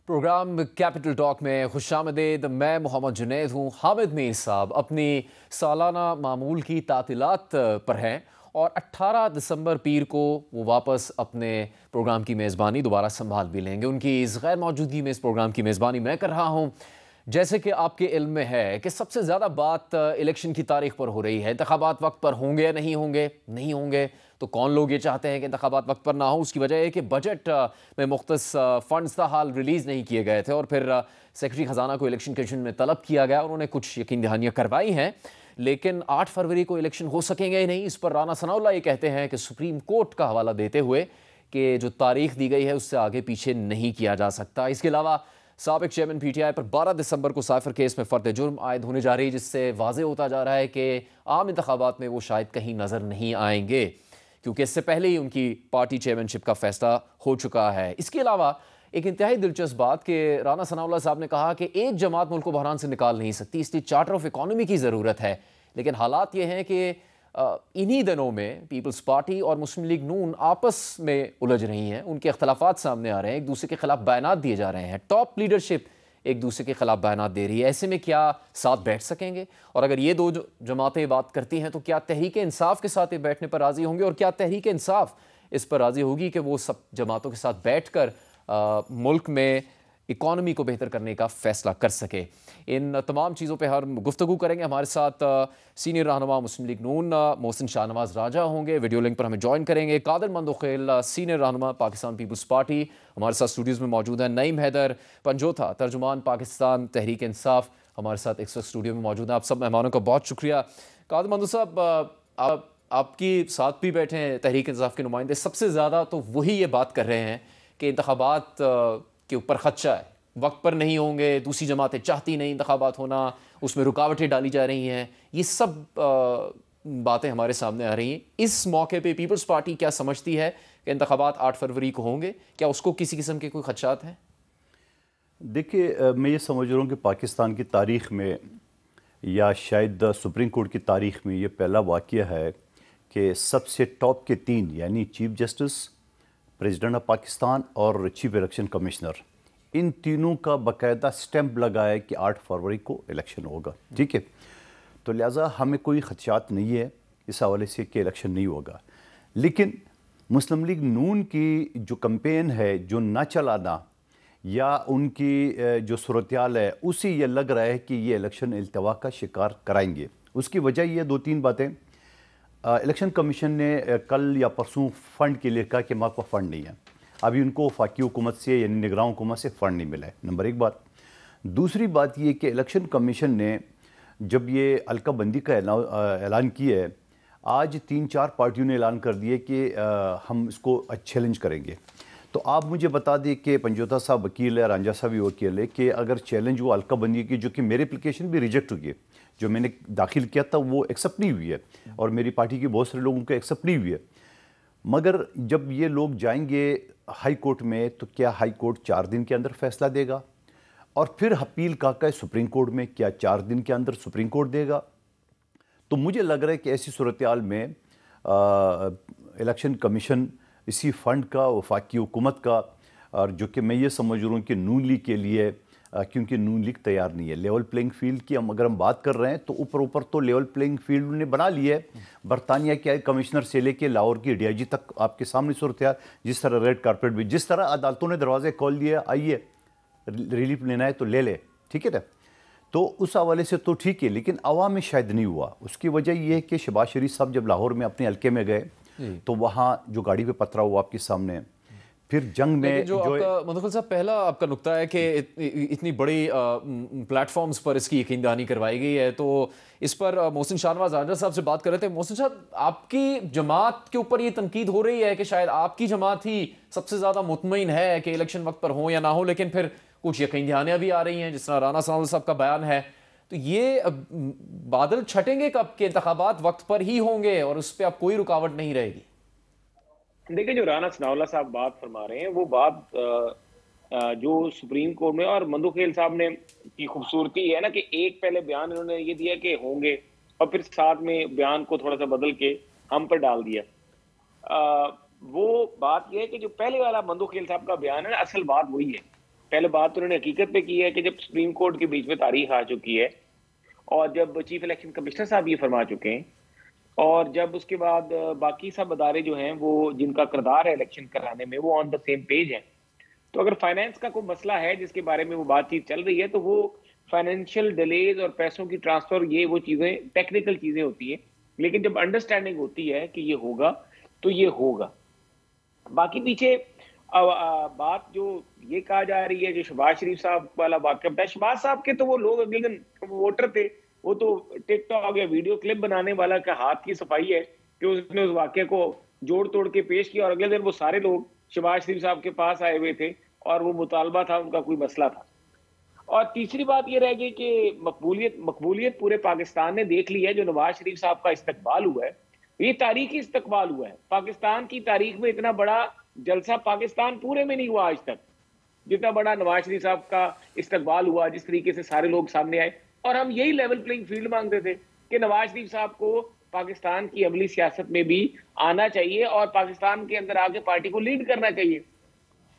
Programme capital talk में खुशामदीद। मैं मोहम्मद जुनैद हूँ। हामिद मीर साहब अपनी सालाना मामूल की तातीलात पर हैं और 18 दिसंबर पीर को वो वापस अपने प्रोग्राम की मेज़बानी दोबारा संभाल भी लेंगे। उनकी इस गैर मौजूदगी में इस प्रोग्राम की मेज़बानी मैं कर रहा हूँ। जैसे कि आपके इल्म में है कि सबसे ज़्यादा बात इलेक्शन की तारीख पर हो रही है। इंतखाबात वक्त पर होंगे या नहीं होंगे तो कौन लोग ये चाहते हैं कि इंतखाबात वक्त पर ना हो। उसकी वजह है कि बजट में मुख्तस फ़ंड्स का हाल रिलीज़ नहीं किए गए थे और फिर सेक्रेटरी ख़जाना को इलेक्शन कमीशन में तलब किया गया। उन्होंने कुछ यकीन दहानियाँ करवाई हैं, लेकिन 8 फरवरी को इलेक्शन हो सकेंगे या नहीं, इस पर राना सनाउल्लाह ये कहते हैं कि सुप्रीम कोर्ट का हवाला देते हुए कि जो तारीख दी गई है उससे आगे पीछे नहीं किया जा सकता। इसके अलावा साबिक चेयरमैन PTI पर 12 दिसंबर को साइफर केस में फ़र्द जुर्म आयद होने जा रही है, जिससे वाज़े होता जा रहा है कि आम इंतखाबात में वो शायद कहीं नज़र नहीं आएंगे, क्योंकि इससे पहले ही उनकी पार्टी चेयरमैनशिप का फैसला हो चुका है। इसके अलावा एक इंतहाई दिलचस्प बात कि राना सनाउल्लाह साहब ने कहा कि एक जमात मुल्क को बहरान से निकाल नहीं सकती, इसलिए चार्टर ऑफ इकॉनमी की ज़रूरत है। लेकिन हालात ये हैं कि इन्हीं दिनों में पीपल्स पार्टी और मुस्लिम लीग नून आपस में उलझ रही हैं। उनके अख्तलाफात सामने आ रहे हैं, एक दूसरे के खिलाफ बयानात दिए जा रहे हैं, टॉप लीडरशिप एक दूसरे के खिलाफ बयानात दे रही है। ऐसे में क्या साथ बैठ सकेंगे? और अगर ये दो जमातें बात करती हैं तो क्या तहरीक इंसाफ के साथ ये बैठने पर राज़ी होंगे? और क्या तहरीक इंसाफ इस पर राज़ी होगी कि वो सब जमातों के साथ बैठ कर मुल्क में इकॉनमी को बेहतर करने का फ़ैसला कर सके? इन तमाम चीज़ों पे हम गुफ्तगू करेंगे। हमारे साथ सीनियर रहनुमा मुस्लिम लीग नून मोहसिन शाहनवाज राजा होंगे, वीडियो लिंक पर हमें ज्वाइन करेंगे। कादिर मंदोखेल सीनियर रहनुमा पाकिस्तान पीपल्स पार्टी हमारे साथ स्टूडियोज़ में मौजूद है। नईम हैदर पंजोथा तर्जुमान पाकिस्तान तहरीक इंसाफ हमारे साथ इस वक्त स्टूडियो में मौजूद हैं। आप सब मेहमानों का बहुत शुक्रिया। कादिर मंदो साहब, आपकी साथ भी बैठे हैं तहरीक इंसाफ के नुमाइंदे, सबसे ज़्यादा तो वही ये बात कर रहे हैं कि इंतखाबात के ऊपर खदशा है, वक्त पर नहीं होंगे, दूसरी जमातें चाहती नहीं इंतखाबात होना, उसमें रुकावटें डाली जा रही हैं। ये सब बातें हमारे सामने आ रही हैं। इस मौके पे पीपल्स पार्टी क्या समझती है कि इंतखाबात 8 फरवरी को होंगे? क्या उसको किसी किस्म के कोई खदशात हैं? देखिए, मैं ये समझ रहा हूँ कि पाकिस्तान की तारीख़ में या शायद सुप्रीम कोर्ट की तारीख़ में ये पहला वाक़या है कि सबसे टॉप के 3 यानी chief justice, president of Pakistan और चीफ इलेक्शन कमिश्नर, इन तीनों का बाकायदा स्टैंप लगा है कि 8 फरवरी को इलेक्शन होगा। ठीक है, तो लिहाजा हमें कोई खदशात नहीं है इस हवाले से कि इलेक्शन नहीं होगा। लेकिन मुस्लिम लीग नून की जो कैंपेन है, जो ना चलाना या उनकी जो सूरत-ए-हाल है, उसी ये लग रहा है कि ये इलेक्शन इल्तवा का शिकार कराएंगे। उसकी वजह ये 2-3 बातें। इलेक्शन कमीशन ने कल या परसों फ़ंड के लिए कहा कि हमारे पास फ़ंड नहीं है। अभी उनको वफाकी हुकूमत से यानी निगरान हुकूमत से फ़ंड नहीं मिला है, नंबर 1 बात। दूसरी बात ये कि इलेक्शन कमीशन ने जब ये अलका-बंदी का ऐलान किया है, आज 3-4 पार्टियों ने ऐलान कर दिए कि हम इसको चैलेंज करेंगे। तो आप मुझे बता दें कि पंजोता साहब वकील है, रांझा साहब भी वकील है, कि अगर चैलेंज वो अलका-बंदी की, जो कि मेरी एप्लीकेशन भी रिजेक्ट हुई है, जो मैंने दाखिल किया था वो एक्सेप्ट नहीं हुई है और मेरी पार्टी के बहुत सारे लोगों को एक्सेप्ट नहीं हुई है, मगर जब ये लोग जाएंगे हाई कोर्ट में तो क्या हाई कोर्ट 4 दिन के अंदर फैसला देगा? और फिर अपील का सुप्रीम कोर्ट में, क्या 4 दिन के अंदर सुप्रीम कोर्ट देगा? तो मुझे लग रहा है कि ऐसी सूरत-ए-हाल में इलेक्शन कमीशन इसी फ़ंड का, वफाकी हुकूमत का, और जो कि मैं ये समझ रहा हूँ कि नून लीग के लिए, क्योंकि नून लीग तैयार नहीं है लेवल प्लेइंग फील्ड की। अगर हम बात कर रहे हैं तो ऊपर तो लेवल प्लेइंग फील्ड उन्होंने बना लिया है। बरतानिया के कमिश्नर से लेके लाहौर की DIG तक आपके सामने सूरत है। जिस तरह रेड कारपेट भी, जिस तरह अदालतों ने दरवाजे खोल दिए, आइए रिलीफ लेना है तो ले ले, ठीक है ना। तो उस हवाले से तो ठीक है, लेकिन अवाम में शायद नहीं हुआ। उसकी वजह यह है कि शहबाज शरीफ साहब जब लाहौर में अपने हल्के में गए तो वहाँ जो गाड़ी पे पथरा हुआ आपके सामने, फिर जंग में जो आपका मंदोखेल साहब पहला आपका नुक्ता है कि इतनी बड़ी प्लेटफॉर्म्स पर इसकी यकीन दहानी करवाई गई है, तो इस पर मोहसिन शाहनवाज राजा साहब से बात कर रहे थे। मोहसिन साहब, आपकी जमात के ऊपर ये तनकीद हो रही है कि शायद आपकी जमात ही सबसे ज़्यादा मुतमईन है कि इलेक्शन वक्त पर हो या ना हो, लेकिन फिर कुछ यकीन दहानियाँ भी आ रही हैं, जिस तरह राना सनाउल्लाह साहब का बयान है। तो ये बादल छटेंगे कब के इंतखाबात वक्त पर ही होंगे और उस पर अब कोई रुकावट नहीं रहेगी? देखिए, जो राना सनाउल्लाह साहब बात फरमा रहे हैं वो बात जो सुप्रीम कोर्ट में और मंदोखेल साहब ने की खूबसूरती है ना कि एक पहले बयान इन्होंने ये दिया कि होंगे और फिर साथ में बयान को थोड़ा सा बदल के हम पर डाल दिया। वो बात यह है कि जो पहले वाला मंदोखेल साहब का बयान है ना, असल बात वही है। पहले बात तो उन्होंने हकीकत पे की है कि जब सुप्रीम कोर्ट के बीच में तारीख आ चुकी है और जब चीफ इलेक्शन कमिश्नर साहब ये फरमा चुके हैं और जब उसके बाद बाकी सब अदारे जो हैं वो जिनका किरदार है इलेक्शन कराने में वो ऑन द सेम पेज है, तो अगर फाइनेंस का कोई मसला है जिसके बारे में वो बातचीत चल रही है तो वो फाइनेंशियल डिलेज और पैसों की ट्रांसफर, ये वो चीजें टेक्निकल चीजें होती है, लेकिन जब अंडरस्टैंडिंग होती है कि ये होगा तो ये होगा। बाकी पीछे बात जो ये कहा जा रही है, जो शहबाज शरीफ साहब वाला वाक्य बताया, शहबाज साहब के तो वो लोग अगले दिन वोटर थे, वो तो टिकटॉक या वीडियो क्लिप बनाने वाला का हाथ की सफाई है कि उसने उस वाक्य को जोड़ तोड़ के पेश किया और अगले दिन वो सारे लोग शहबाज शरीफ साहब के पास आए हुए थे और वो मुतालबा था, उनका कोई मसला था। और तीसरी बात ये रह गई कि मकबूलियत पूरे पाकिस्तान ने देख ली है। जो नवाज शरीफ साहब का इस्तकबाल हुआ है, ये तारीखी इस्तकबाल हुआ है। पाकिस्तान की तारीख में इतना बड़ा जलसा पाकिस्तान पूरे में नहीं हुआ आज तक, जितना बड़ा नवाज शरीफ साहब का इस्तकबाल हुआ, जिस तरीके से सारे लोग सामने आए। और हम यही लेवल प्लेइंग फील्ड मांगते थे कि नवाज शरीफ साहब को पाकिस्तान की अमली सियासत में भी आना चाहिए और पाकिस्तान के अंदर आके पार्टी को लीड करना चाहिए।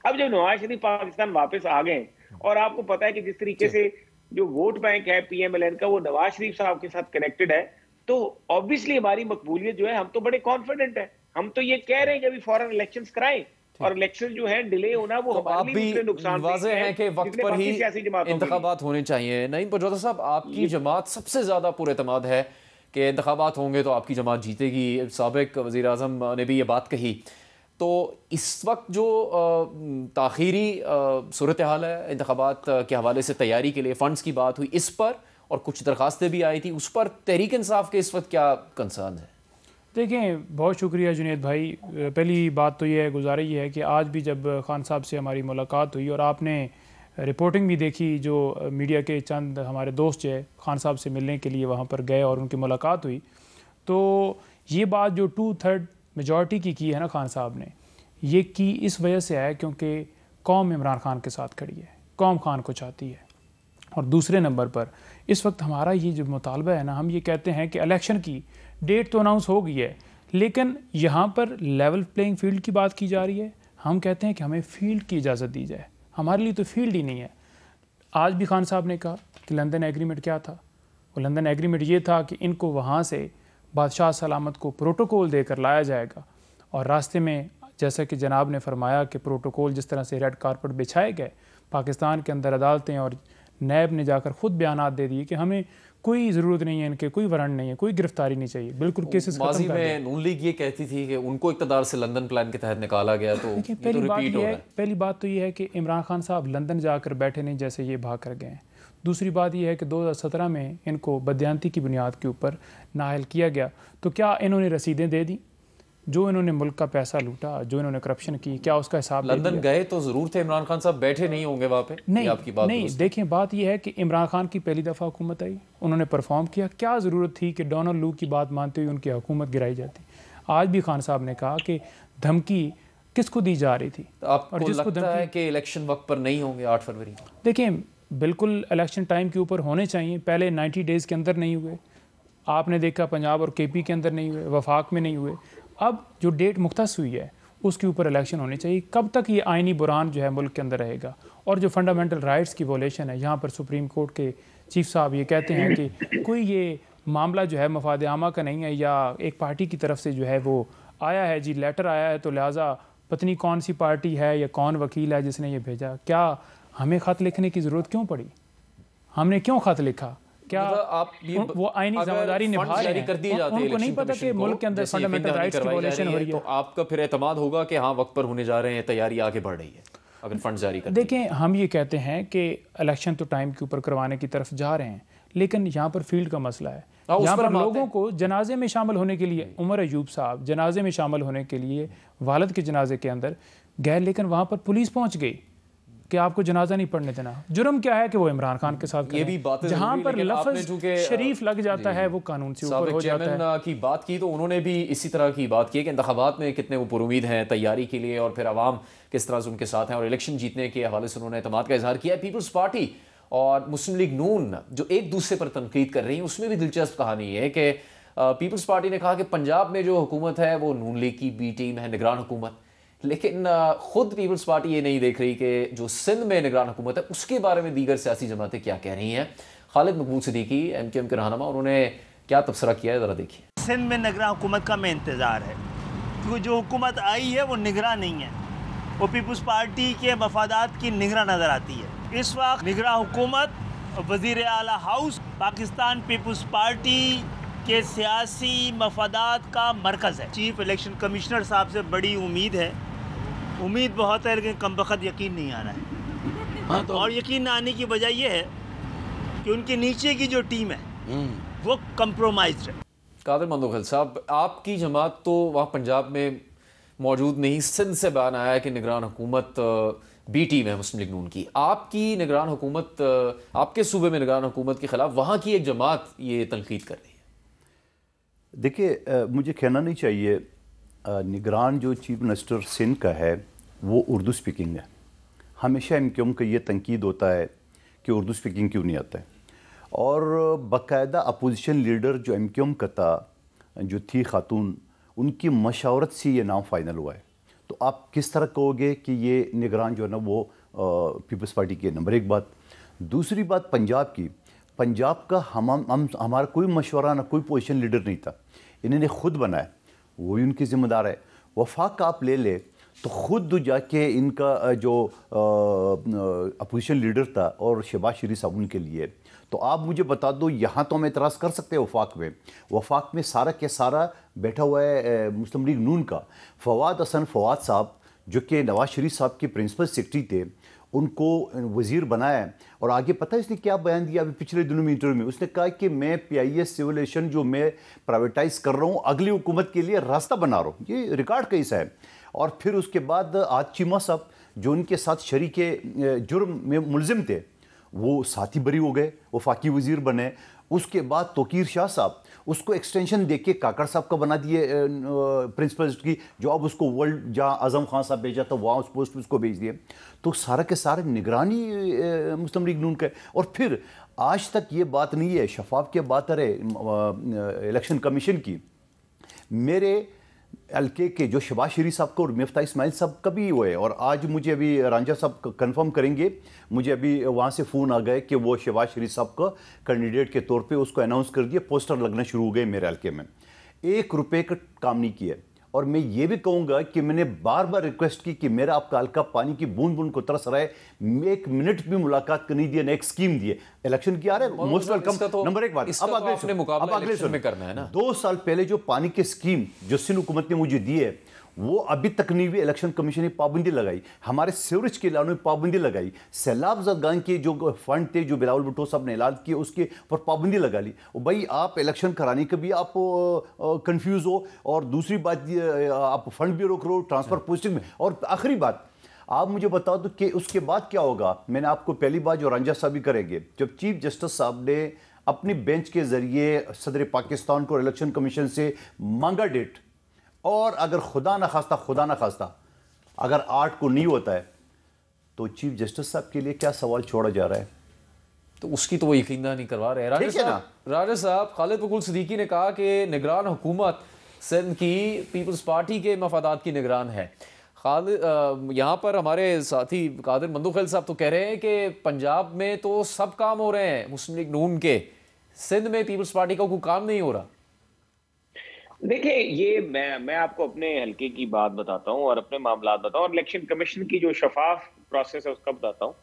अब जब नवाज शरीफ पाकिस्तान वापस आ गए और आपको पता है कि जिस तरीके से जो वोट बैंक है पीएमएलएन का वो नवाज शरीफ साहब के साथ कनेक्टेड है, तो ऑब्वियसली हमारी मकबूलियत जो है, हम तो बड़े कॉन्फिडेंट है। हम तो ये कह रहे हैं कि अभी फौरन इलेक्शंस कराएं और इलेक्शन जो है डिले होना वो तो हमारे लिए भी नुकसान वाज़ेह है कि वक्त पर ही इंतखाबात होने चाहिए। नईम पटवादा साहब, आपकी जमात सबसे ज़्यादा पुरएतमाद है कि इंतखाबात होंगे तो आपकी जमात जीतेगी। साबिक वज़ीर आज़म ने भी ये बात कही। तो इस वक्त जो ताख़ीरी सूरत हाल है इंतखाबात के हवाले से, तैयारी के लिए फ़ंड्स की बात हुई इस पर और कुछ दरख्वास्तें भी आई थी, उस पर तहरीक इंसाफ के इस वक्त क्या कंसर्न है? देखें, बहुत शुक्रिया जुनैद भाई। पहली बात तो ये है, गुजारिश ये है कि आज भी जब खान साहब से हमारी मुलाकात हुई और आपने रिपोर्टिंग भी देखी, जो मीडिया के चंद हमारे दोस्त जो है खान साहब से मिलने के लिए वहाँ पर गए और उनकी मुलाकात हुई, तो ये बात जो 2/3 मेजॉरिटी की है ना खान साहब ने, ये की इस वजह से है क्योंकि कौम इमरान खान के साथ खड़ी है, कौम खान को चाहती है। और दूसरे नंबर पर इस वक्त हमारा ये जो मुतालबा है ना, हम ये कहते हैं कि इलेक्शन की डेट तो अनाउंस हो गई है, लेकिन यहाँ पर लेवल प्लेइंग फील्ड की बात की जा रही है। हम कहते हैं कि हमें फील्ड की इजाज़त दी जाए, हमारे लिए तो फील्ड ही नहीं है। आज भी खान साहब ने कहा कि लंदन एग्रीमेंट क्या था, वो लंदन एग्रीमेंट ये था कि इनको वहाँ से बादशाह सलामत को प्रोटोकॉल देकर लाया जाएगा और रास्ते में जैसा कि जनाब ने फरमाया कि प्रोटोकॉल जिस तरह से रेड कारपेट बिछाए गए, पाकिस्तान के अंदर अदालतें और नैब ने जाकर ख़ुद बयानात दे दिए कि हमें कोई ज़रूरत नहीं है, इनके कोई वारंट नहीं है, कोई गिरफ्तारी नहीं चाहिए, बिल्कुल केसेस खत्म कर दिए। माज़ी में नून लीग ये कहती थी कि उनको इक़्तिदार से लंदन प्लान के तहत निकाला गया, तो पहली बात तो ये है कि इमरान खान साहब लंदन जाकर बैठे नहीं जैसे ये भाग कर गए हैं। दूसरी बात यह है कि 2017 में इनको बदयांती की बुनियाद के ऊपर नाअहल किया गया, तो क्या इन्होंने रसीदें दे दी? जो इन्होंने मुल्क का पैसा लूटा, जो इन्होंने करप्शन की, क्या उसका हिसाब? लंदन गए तो ज़रूर थे, इमरान खान साहब बैठे नहीं होंगे वहाँ पे? नहीं, आपकी बात नहीं। देखें, बात यह है कि इमरान खान की पहली दफ़ा हुकूमत आई, उन्होंने परफॉर्म किया। क्या ज़रूरत थी कि डोनाल्ड लू की बात मानते हुए उनकी हुकूमत गिराई जाती? आज भी खान साहब ने कहा कि धमकी किसको दी जा रही थी? तो आपको लगता है कि इलेक्शन वक्त पर नहीं होंगे 8 फरवरी? देखें, बिल्कुल इलेक्शन टाइम के ऊपर होने चाहिए। पहले 90 डेज़ के अंदर नहीं हुए, आपने देखा पंजाब और केपी के अंदर नहीं हुए, वफाक में नहीं हुए। अब जो डेट मुख्तस हुई है उसके ऊपर इलेक्शन होने चाहिए। कब तक ये आइनी बुरान जो है मुल्क के अंदर रहेगा? और जो फंडामेंटल राइट्स की वोलेशन है, यहाँ पर सुप्रीम कोर्ट के चीफ साहब ये कहते हैं कि कोई ये मामला जो है मफाद आमा का नहीं है या एक पार्टी की तरफ से जो है वो आया है, जी लेटर आया है, तो लिहाजा पत्नी कौन सी पार्टी है या कौन वकील है जिसने ये भेजा। क्या हमें ख़त लिखने की ज़रूरत क्यों पड़ी? हमने क्यों ख़त लिखा? क्या आप वो आईनी जिम्मेदारी निभा रहे हैं? उनको नहीं पता कि मुल्क के अंदर फंडामेंटल राइट्स की वोलेशन हो रही है? तो आपका फिर एतमाद होगा कि हाँ वक्त पर होने जा रहे हैं, तैयारी आगे बढ़ रही है अगर फंड जारी कर? देखें, हम ये कहते हैं कि इलेक्शन तो टाइम के ऊपर करवाने की तरफ जा रहे हैं, लेकिन यहाँ पर फील्ड का मसला है। यहाँ पर लोगों को जनाजे में शामिल होने के लिए, उमर अयूब साहब जनाजे में शामिल होने के लिए वालिद के जनाजे के अंदर गए, लेकिन वहाँ पर पुलिस पहुँच गई कि आपको जनाजा नहीं पढ़ने देना। जुर्म क्या है कि वो इमरान खान के साथ ये भी बात जहाँ पर लफ्ज़ शरीफ लग जाता है वो कानून से ऊपर हो जाता है। की बात की तो उन्होंने भी इसी तरह की बात की कि इंतखाबात में कितने वो पुरुमीद हैं तैयारी के लिए और फिर अवाम किस तरह से उनके साथ हैं और इलेक्शन जीतने के हवाले से उन्होंने एतमाद का इजहार किया है। पीपल्स पार्टी और मुस्लिम लीग नून जो एक दूसरे पर तनकीद कर रही है, उसमें भी दिलचस्प कहानी है कि पीपल्स पार्टी ने कहा कि पंजाब में जो हुकूमत है वो नून लीग की बी टीम है, निगरान हुकूमत। लेकिन खुद पीपल्स पार्टी ये नहीं देख रही कि जो सिंध में निगरान हुकूमत है उसके बारे में दीगर सियासी जमातें क्या कह रही हैं। खालिद मकबूल सिद्दीकी MQM के रहनुमा, उन्होंने क्या तबसरा किया है, ज़रा देखिए। सिंध में निगरान हुकूमत का हमें इंतज़ार है, क्योंकि जो हुकूमत आई है वो निगरान नहीं है, वो पीपल्स पार्टी के मफादात की निगरान नज़र आती है। इस वक्त निगरान हुकूमत वज़ीर आला हाउस पाकिस्तान पीपल्स पार्टी के सियासी मफादात का मरकज़ है। चीफ इलेक्शन कमिश्नर साहब से बड़ी उम्मीद है, उम्मीद बहुत है, लेकिन कमबख्त यकीन नहीं आ रहा है। हाँ, तो और यकीन ना आने की वजह यह है कि उनके नीचे की जो टीम है वो कंप्रोमाइज्ड है। कादिर मंदोखेल साहब, आपकी जमात तो वहाँ पंजाब में मौजूद नहीं, सिंध से बयान आया है कि निगरान हुकूमत बी टीम है मुस्लिम लीग नून की। आपकी निगरान हुकूमत, आपके सूबे में निगरान हुकूमत के खिलाफ वहाँ की एक जमात ये तनकीद कर रही है। देखिए, मुझे कहना नहीं चाहिए, निगरान जो चीफ मिनिस्टर सिंध का है वो उर्दू स्पीकिंग है। हमेशा MQM का ये तनकीद होता है कि उर्दू स्पीकिंग क्यों नहीं आता है, और बाकायदा अपोजिशन लीडर जो MQM का था, जो थी खातून, उनकी मशावरत से ये नाम फाइनल हुआ है। तो आप किस तरह कहोगे कि ये निगरान जो है ना वो पीपल्स पार्टी की है? नंबर एक बात। दूसरी बात पंजाब की, पंजाब का हमारा कोई मशवरा ना कोई पोजीशन लीडर नहीं था, इन्होंने खुद बनाया, वही उनकी जिम्मेदार है। वफाक का आप ले ले तो खुद जाके इनका जो अपोजिशन लीडर था और शहबाज शरीफ साहब उनके लिए, तो आप मुझे बता दो, यहाँ तो हम एतराज़ कर सकते हैं वफाक में सारा के सारा बैठा हुआ है मुस्लिम लीग नून का। फवाद हसन फवाद साहब जो कि नवाज शरीफ साहब के प्रिंसिपल सेक्रेटरी थे, उनको वज़ीर बनाया। और आगे पता है इसने क्या बयान दिया अभी पिछले दिनों में इंटरव्यू में? उसने कहा कि मैं PIS सिविलाइजेशन जो मैं प्राइवेटाइज़ कर रहा हूँ अगली हुकूमत के लिए रास्ता बना रहा हूँ। ये रिकॉर्ड कैसा है। और फिर उसके बाद आज चीमा साहब जो उनके साथ शरीके जुर्म में मुलजिम थे, वो साथी बरी हो गए, वफाकी वज़ीर बने। उसके बाद तोकीर शाह साहब, उसको एक्सटेंशन देके काकड़ साहब का बना दिए प्रिंसिपल की, जो अब उसको वर्ल्ड जहाँ आज़म खान साहब भेजा था वहाँ उस पोस्ट पर उसको भेज दिए। तो सारा के सारे निगरानी मुस्लिम लीग नून का। और फिर आज तक ये बात नहीं है, शफाफ की बात है इलेक्शन कमीशन की। मेरे हल्के के जो शहबाज शरीफ साहब को और मिफ्ता इस्माइल साहब का भी हुए, और आज मुझे अभी रांझा साहब कंफर्म करेंगे, मुझे अभी वहाँ से फ़ोन आ गए कि वो शहबाज शरीफ साहब का कैंडिडेट के तौर पे उसको अनाउंस कर दिया, पोस्टर लगना शुरू हो गए मेरे हल्के में। 1 रुपये का काम नहीं किया। और मैं ये भी कहूँगा कि मैंने बार बार रिक्वेस्ट की कि मेरा आपका हल्का पानी की बूंद बूंद को तरस रहा है, 1 मिनट भी मुलाकात करनी दिए, ना एक स्कीम दिए। इलेक्शन की आ रहा है, मोस्ट वेलकम। नंबर एक बात, अब अगले करना है ना। 2 साल पहले जो पानी की स्कीम जो सिंध हुकूमत ने मुझे दी है, वो अभी तक नहीं हुई। इलेक्शन कमीशन ने पाबंदी लगाई, हमारे सीवरेज के लाने में पाबंदी लगाई, सैलाब ज़दगान के जो फंड थे जो बिलावल भुट्टो साहब ने ऐलान किए उसके पर पाबंदी लगा ली। भाई आप इलेक्शन कराने के भी आप कंफ्यूज हो, और दूसरी बात आप फंड भी रोक रहे हो, ट्रांसफर पोस्टिंग में। और आखिरी बात आप मुझे बता दो कि उसके बाद क्या होगा। मैंने आपको पहली बात जो रंजा साहब भी करेंगे, जब चीफ जस्टिस साहब ने अपनी बेंच के जरिए सदर पाकिस्तान को इलेक्शन कमीशन से मांगा डेट, और अगर खुदा ना खास्ता अगर 8 को नहीं होता है, तो चीफ जस्टिस साहब के लिए क्या सवाल छोड़ा जा रहा है? तो उसकी तो वो यकीन नहीं करवा रहे हैं। राजा साहब, खालिद मकबूल सिद्दीकी ने कहा कि निगरान हुकूमत सिंध की पीपल्स पार्टी के मफादात की निगरान है। यहाँ पर हमारे साथी कादिर मंदोखेल साहब तो कह रहे हैं कि पंजाब में तो सब काम हो रहे हैं मुस्लिम लीग नून के, सिंध में पीपल्स पार्टी का कोई काम नहीं हो रहा। देखिए, ये मैं आपको अपने हल्के की बात बताता हूँ और अपने मामला बताता हूँ, और इलेक्शन कमीशन की जो शफाफ प्रोसेस है उसका बताता हूँ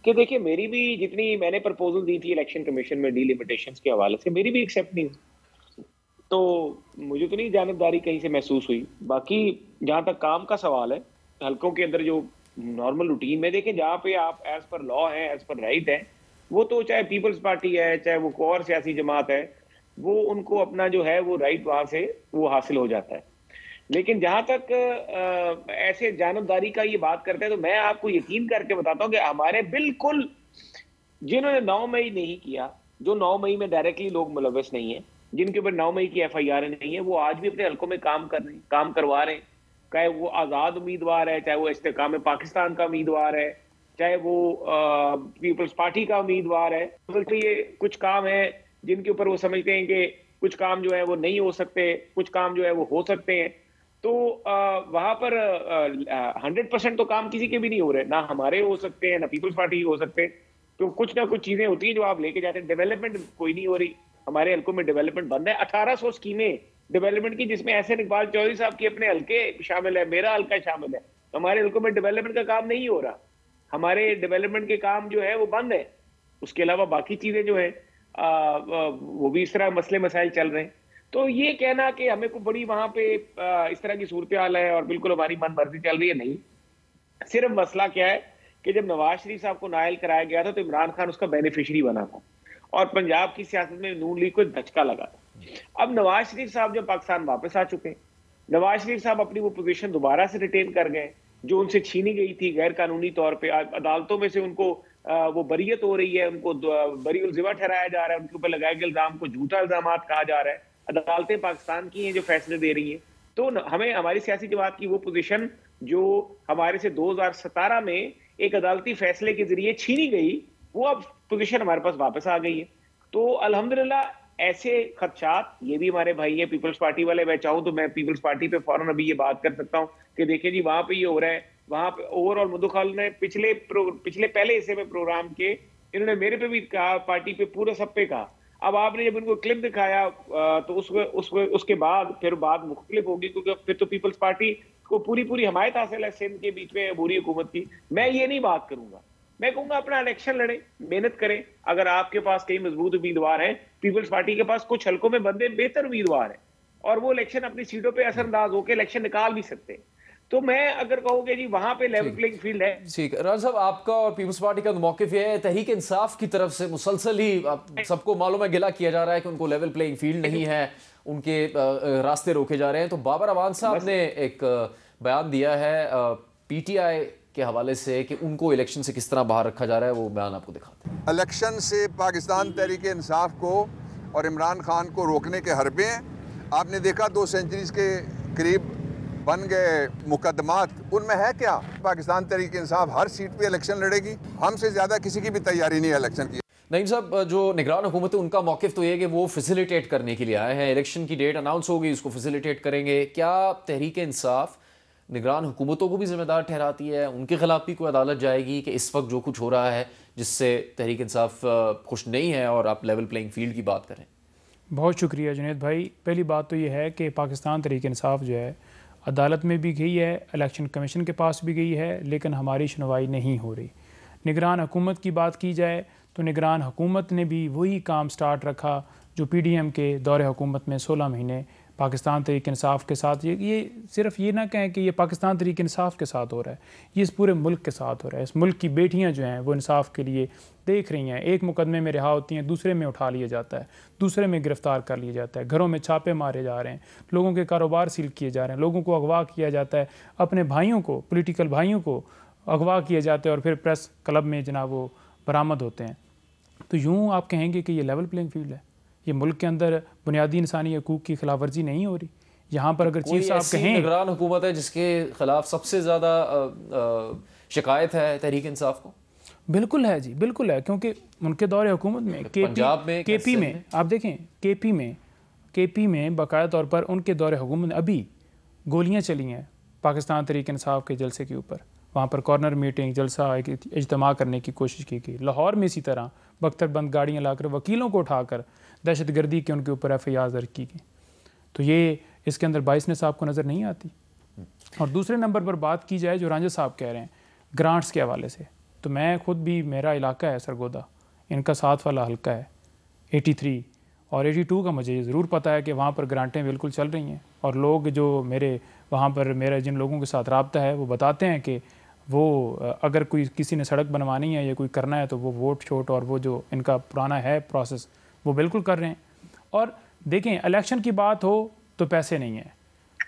कि देखिए, मेरी भी जितनी मैंने प्रपोजल दी थी इलेक्शन कमीशन में डिलिमिटेशंस के हवाले से, मेरी भी एक्सेप्ट नहीं हुई। तो मुझे तो नहीं जानबदारी कहीं से महसूस हुई। बाकी जहाँ तक काम का सवाल है, हल्कों के अंदर जो नॉर्मल रूटीन में देखें, जहाँ पे आप एज पर लॉ है, एज पर राइट है, वो तो चाहे पीपल्स पार्टी है, चाहे वो कोई और सियासी जमात है, वो उनको अपना जो है वो राइट वहां से वो हासिल हो जाता है। लेकिन जहां तक ऐसे जानबदारी का ये बात करते हैं, तो मैं आपको यकीन करके बताता हूँ कि हमारे बिल्कुल जिन्होंने 9 मई नहीं किया, जो 9 मई में डायरेक्टली लोग मुलव्वस नहीं है, जिनके ऊपर 9 मई की FIR नहीं है, वो आज भी अपने हल्कों में काम कर रहे हैं, काम करवा रहे हैं। चाहे वो आज़ाद उम्मीदवार है, चाहे वो इस्तेकाम पाकिस्तान का उम्मीदवार है, चाहे वो पीपल्स पार्टी का उम्मीदवार है। तो ये कुछ काम है जिनके ऊपर वो समझते हैं कि कुछ काम जो है वो नहीं हो सकते, कुछ काम जो है वो हो सकते हैं। तो वहां पर 100% तो काम किसी के भी नहीं हो रहे, ना हमारे हो सकते हैं, ना पीपल्स पार्टी हो सकते हैं। तो कुछ ना कुछ चीजें होती हैं जो आप लेके जाते हैं। डेवलपमेंट कोई नहीं हो रही, हमारे हल्कों में डेवलपमेंट बंद है। 1800 स्कीमें डेवलपमेंट की, जिसमें एहसन इकबाल चौधरी साहब की अपने हल्के शामिल है, मेरा हल्का शामिल है। तो हमारे हल्कों में डेवलपमेंट का काम नहीं हो रहा, हमारे डेवलपमेंट के काम जो है वो बंद है। उसके अलावा बाकी चीजें जो है वो भी इस तरह मसले मसाइल चल रहे हैं। तो ये कहना कि हमें को बड़ी वहां पे इस तरह की सूरत हाल है और बिल्कुल हमारी मन मर्जी चल रही है, नहीं। सिर्फ मसला क्या है कि जब नवाज शरीफ साहब को नायल कराया गया था तो इमरान खान उसका बेनिफिशियरी बना था और पंजाब की सियासत में नून लीग को एक धचका लगा था। अब नवाज शरीफ साहब जब पाकिस्तान वापस आ चुके हैं, नवाज शरीफ साहब अपनी वो पोजीशन दोबारा से रिटेन कर गए जो उनसे छीनी गई थी गैर कानूनी तौर पे। अदालतों में से उनको वो बरीयत हो रही है, उनको बरी उल जिवा ठहराया जा रहा है, उनके ऊपर लगाए गए इल्जाम को झूठा इल्जाम कहा जा रहा है। अदालतें पाकिस्तान की हैं जो फैसले दे रही हैं। तो हमें हमारी सियासी जमात की वो पोजीशन जो हमारे से 2017 में एक अदालती फैसले के जरिए छीनी गई, वो अब पोजीशन हमारे पास वापस आ गई है। तो अल्हम्दुलिल्लाह ऐसे खदशात, ये भी हमारे भाई है पीपल्स पार्टी वाले, मैं चाहूँ तो मैं पीपल्स पार्टी पे फौरन अभी ये बात कर सकता हूँ कि देखिए जी वहां पे ये हो रहा है, वहां पे ओवरऑल मुद्दुखाल ने पिछले पहले हिस्से में प्रोग्राम के इन्होंने मेरे पे भी कहा, पार्टी पे पूरे सब पे कहा। अब आपने जब उनको क्लिप दिखाया तो उसके बाद फिर बात मुख्तलिफ होगी, क्योंकि फिर तो पीपल्स पार्टी को पूरी हमायत हासिल है सिंध के बीच में अबूरी हुकूमत की। मैं ये नहीं बात करूंगा, मैं कहूंगा अपना इलेक्शन लड़े, मेहनत करें। अगर आपके पास कई मजबूत उम्मीदवार हैं, पीपल्स पार्टी के पास कुछ हल्कों में बंदे बेहतर उम्मीदवार हैं और वो इलेक्शन अपनी सीटों पे असरअंदाज होकर इलेक्शन निकाल भी सकते हैं। तो मैं अगर कहूँगा जी वहां पे लेवल प्लेइंग फील्ड है। ठीक, राजा साहब आपका और पीपल्स पार्टी का मौक़िफ़ ये है, तहरीक इंसाफ की तरफ से मुसलसल ही सबको मालूम है गिला किया जा रहा है कि उनको लेवल प्लेइंग फील्ड नहीं है, उनके रास्ते रोके जा रहे हैं। तो बाबर अवान साहब ने एक बयान दिया है PTI के हवाले से कि उनको इलेक्शन से किस तरह बाहर रखा जा रहा है, वो बयान आपको दिखाते हैं। इलेक्शन से पाकिस्तान तहरीक इंसाफ को और इमरान खान को रोकने के हरबे हैं। आपने देखा 2 सेंचुरीज के करीब बन गए मुकदमात, उनमें है क्या? पाकिस्तान तहरीक इंसाफ हर सीट पे इलेक्शन लड़ेगी, हमसे ज़्यादा किसी की भी तैयारी नहीं है इलेक्शन की। नईम साहब, जो निगरान हुकूमत है उनका मौक़िफ़ तो ये है कि वो फैसिलिटेट करने के लिए आए हैं, इलेक्शन की डेट अनाउंस होगी उसको फैसिलिटेट करेंगे। क्या तहरीक इंसाफ निगरान हुकूमतों को भी जिम्मेदार ठहराती है? उनके खिलाफ भी कोई अदालत जाएगी कि इस वक्त जो कुछ हो रहा है जिससे तहरीक इंसाफ खुश नहीं है और आप लेवल प्लेइंग फील्ड की बात करें? बहुत शुक्रिया जुनैद भाई। पहली बात तो ये है कि पाकिस्तान तहरीक इंसाफ जो है अदालत में भी गई है, इलेक्शन कमीशन के पास भी गई है, लेकिन हमारी सुनवाई नहीं हो रही। निगरान हुकूमत की बात की जाए तो निगरान हुकूमत ने भी वही काम स्टार्ट रखा जो PDM के दौरे हुकूमत में 16 महीने पाकिस्तान तहरीक इंसाफ के साथ, ये सिर्फ ये ना कहें कि ये पाकिस्तान तहरीक इंसाफ के साथ हो रहा है, ये इस पूरे मुल्क के साथ हो रहा है। इस मुल्क की बेटियां जो हैं वो इंसाफ के लिए देख रही हैं, एक मुकदमे में रिहा होती हैं, दूसरे में उठा लिया जाता है, दूसरे में गिरफ्तार कर लिया जाता है, घरों में छापे मारे जा रहे हैं, लोगों के कारोबार सील किए जा रहे हैं, लोगों को अगवा किया जाता है, अपने भाइयों को, पोलिटिकल भाइयों को अगवा किए जाते हैं और फिर प्रेस क्लब में जनाब वो बरामद होते हैं। तो यूँ आप कहेंगे कि ये लेवल प्लेइंग फील्ड है? ये मुल्क के अंदर बुनियादी इंसानी हकूक़ की खिलाफ वर्जी नहीं हो रही? यहाँ पर अगर चीफ साहब कहें, निगरान हुकूमत है जिसके खिलाफ सबसे ज़्यादा शिकायत है तहरीक इंसाफ को? बिल्कुल है जी, बिल्कुल है, क्योंकि उनके दौरे हुकूमत में पंजाब में KP में आप देखें, KP में बाकायदा तौर पर उनके दौरे हुकूमत में अभी गोलियाँ चली हैं पाकिस्तान तहरीक इंसाफ के जलसे के ऊपर। वहाँ पर कॉर्नर मीटिंग, जलसा, एक इज्तिमा करने की कोशिश की गई। लाहौर में इसी तरह बख्तरबंद गाड़ियाँ लाकर वकीलों को उठाकर दहशतगर्दी के उनके ऊपर FIR दर्ज की गई। तो ये इसके अंदर 22 साहब को नज़र नहीं आती। और दूसरे नंबर पर बात की जाए जो रांझा साहब कह रहे हैं ग्रांट्स के हवाले से, तो मैं खुद भी, मेरा इलाका है सरगोदा, इनका 7 वाला हल्का है 83 और 82 का मुझे ज़रूर पता है कि वहाँ पर ग्रांटें बिल्कुल चल रही हैं। और लोग जो मेरे वहाँ पर मेरा जिन लोगों के साथ रब्ता है वो बताते हैं कि वो अगर कोई किसी ने सड़क बनवानी है या कोई करना है तो वो वोट छोट और वो जो इनका पुराना है प्रोसेस वो बिल्कुल कर रहे हैं। और देखें, इलेक्शन की बात हो तो पैसे नहीं है,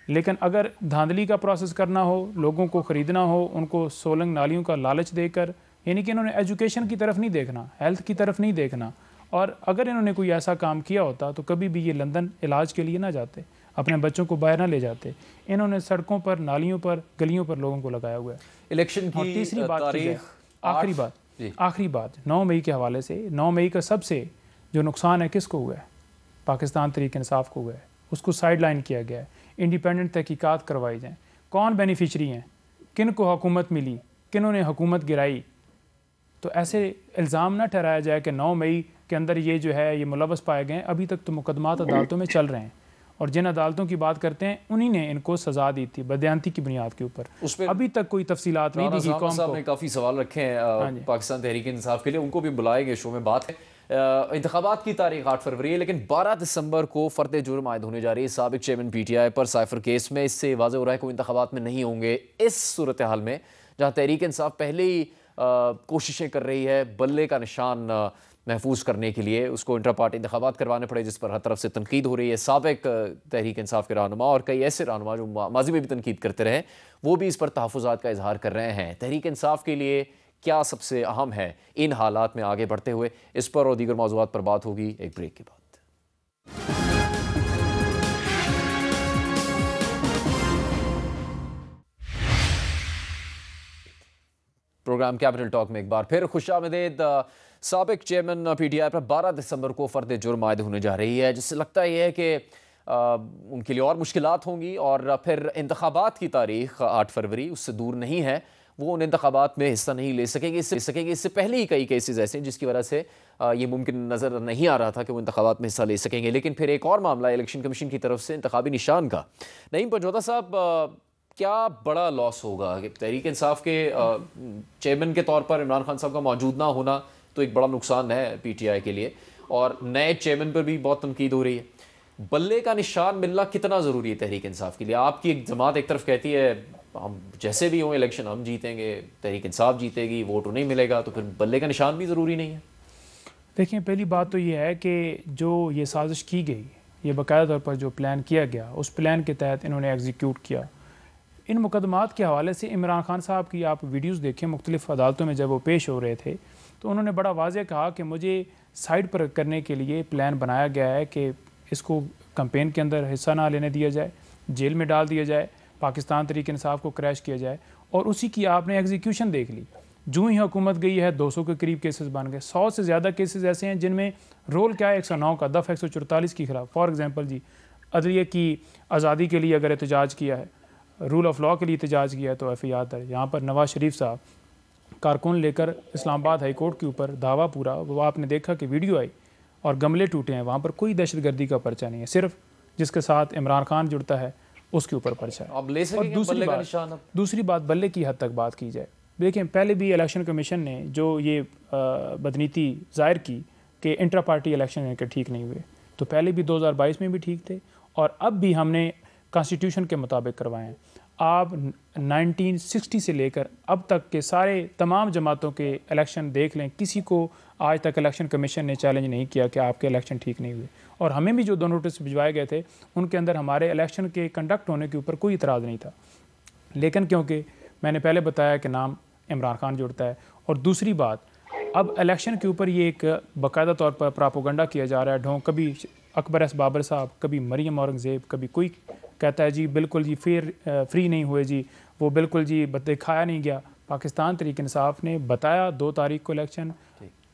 लेकिन अगर धांधली का प्रोसेस करना हो, लोगों को ख़रीदना हो, उनको सोलंग नालियों का लालच देकर, यानी कि इन्होंने एजुकेशन की तरफ नहीं देखना, हेल्थ की तरफ नहीं देखना। और अगर इन्होंने कोई ऐसा काम किया होता तो कभी भी ये लंदन इलाज के लिए ना जाते, अपने बच्चों को बाहर ना ले जाते। इन्होंने सड़कों पर, नालियों पर, गलियों पर लोगों को लगाया हुआ है। इलेक्शन की तीसरी बात, आखिरी बात 9 मई के हवाले से, 9 मई का सबसे जो नुकसान है किसको हुआ है? पाकिस्तान तहरीक इंसाफ को हुआ है, उसको साइड लाइन किया गया है। इंडिपेंडेंट तहकीकात करवाई जाएँ, कौन बेनिफिशरी हैं, किन को हुकूमत मिली, किन्हों ने हुकूमत गिराई। तो ऐसे इल्ज़ाम ना ठहराया जाए कि 9 मई के अंदर ये जो है ये मुलव्वस पाए गए। अभी तक तो मुकदमात अदालतों में चल रहे हैं और जिन अदालतों की बात करते हैं उन्हीं ने इनको सज़ा दी थी बदयांती की बुनियाद के ऊपर। उस पर अभी तक कोई तफसीलात नहीं दी गई कौम को। ने काफ़ी सवाल रखे हैं पाकिस्तान तहरीक इंसाफ के लिए, उनको भी बुलाएंगे, शो में बात है। इंतखाबात की तारीख 8 फरवरी है, लेकिन 12 दिसंबर को फ़र्द जुर्म आयद होने जा रही है साबिक चेयरमैन PTI पर साइफर केस में। इससे वाज़ेह हो रहा है कि वो इंतखाबात में नहीं होंगे। इस सूरत हाल में जहाँ तहरीक इंसाफ पहले ही कोशिशें कर रही है बल्ले का निशान महफूज करने के लिए, उसको इंट्रा पार्टी इंतखाबात करवाने पड़े, जिस पर हर तरफ से तनकीद हो रही है। साबिक तहरीक इंसाफ के रहनुमा और कई ऐसे रहनुमा जो माजी में भी तनकीद करते रहे, वो भी इस पर तहफ़्फ़ुज़ात का इजहार कर रहे हैं। तहरीक इंसाफ के लिए क्या सबसे अहम है इन हालात में आगे बढ़ते हुए, इस पर और दीगर मौज़ूआत पर बात होगी एक ब्रेक के बाद। प्रोग्राम कैपिटल टॉक में एक बार फिर खुशामदीद। साबिक चेयरमैन PTI पर 12 दिसंबर को फ़र्द जुर्म आयद होने जा रही है, जिससे लगता है कि उनके लिए और मुश्किलात होंगी और फिर इंतखाबात की तारीख 8 फरवरी उससे दूर नहीं है, वो उन इंतखाबात में हिस्सा नहीं ले सकेंगे। इससे पहले ही कई केसेस ऐसे हैं जिसकी वजह से ये मुमकिन नज़र नहीं आ रहा था कि वो इंतखाबात में हिस्सा ले सकेंगे। लेकिन फिर एक और मामला इलेक्शन कमीशन की तरफ से इंतखाबी निशान का। नईम पंजोता साहब, क्या बड़ा लॉस होगा कि तहरीक इंसाफ के चेयरमैन के तौर पर इमरान खान साहब का मौजूद ना होना तो एक बड़ा नुकसान है PTI के लिए, और नए चेयरमैन पर भी बहुत तनकीद हो रही है। बल्ले का निशान मिलना कितना ज़रूरी है तहरीक इंसाफ के लिए? आपकी एक जमात एक तरफ कहती है हम जैसे भी हों इलेक्शन हम जीतेंगे, तहरीक इंसाफ जीतेगी, वोट नहीं मिलेगा, तो फिर बल्ले का निशान भी ज़रूरी नहीं है? देखिए, पहली बात तो ये है कि जो ये साजिश की गई, ये बाकायदा तौर पर जो प्लान किया गया, उस प्लान के तहत इन्होंने एग्जीक्यूट किया। इन मुकदमात के हवाले से इमरान खान साहब की आप वीडियोस देखें, मुख्तलिफ़ अदालतों में जब वो पेश हो रहे थे तो उन्होंने बड़ा वाज़ेह कहा कि मुझे साइड पर करने के लिए प्लान बनाया गया है कि इसको कैंपेन के अंदर हिस्सा ना लेने दिया जाए, जेल में डाल दिया जाए, पाकिस्तान तहरीक इंसाफ को क्रैश किया जाए। और उसी की आपने एग्जीक्यूशन देख ली। जो ही हुकूमत गई है 200 के करीब केसेस बन गए। 100 से ज़्यादा केसेस ऐसे हैं जिनमें रोल क्या है 109 का, दफ़ा 144 की खिलाफ। फॉर एग्जांपल जी, अदलिया की आज़ादी के लिए अगर एहतजाज किया है, रूल ऑफ लॉ के लिए एहतजाज किया है तो FIR दर्ज। यहाँ पर नवाज शरीफ साहब कारकुन लेकर इस्लामाबाद हाई कोर्ट के ऊपर धावा पूरा, वो आपने देखा कि वीडियो आई और गमले टूटे हैं, वहाँ पर कोई दहशतगर्दी का पर्चा नहीं है, सिर्फ जिसके साथ इमरान खान जुड़ता है उसके ऊपर पर्चा है। अब ले सकेंगे बल्ले का निशान? दूसरी बात, बल्ले की हद तक बात की जाए, देखें पहले भी इलेक्शन कमीशन ने जो ये बदनीति ज़ाहिर की कि इंट्रा पार्टी इलेक्शन इनके ठीक नहीं हुए, तो पहले भी 2022 में भी ठीक थे और अब भी हमने कॉन्स्टिट्यूशन के मुताबिक करवाए हैं। आप 1960 से लेकर अब तक के सारे तमाम जमातों के इलेक्शन देख लें, किसी को आज तक इलेक्शन कमीशन ने चैलेंज नहीं किया कि आपके इलेक्शन ठीक नहीं हुए। और हमें भी जो 2 नोटिस भिजवाए गए थे उनके अंदर हमारे इलेक्शन के कंडक्ट होने के ऊपर कोई इतराज़ नहीं था, लेकिन क्योंकि मैंने पहले बताया कि नाम इमरान खान जुड़ता है, और दूसरी बात अब इलेक्शन के ऊपर ये एक बाकायदा तौर पर प्रापोगंडा किया जा रहा है, ढोंग, कभी अकबर एस बाबर साहब, कभी मरियम औरंगज़ेब, कभी कोई कहता है जी बिल्कुल जी फ्री नहीं हुए जी, वो बिल्कुल जी दिखाया नहीं गया। पाकिस्तान तहरीक इंसाफ ने बताया 2 तारीख को इलेक्शन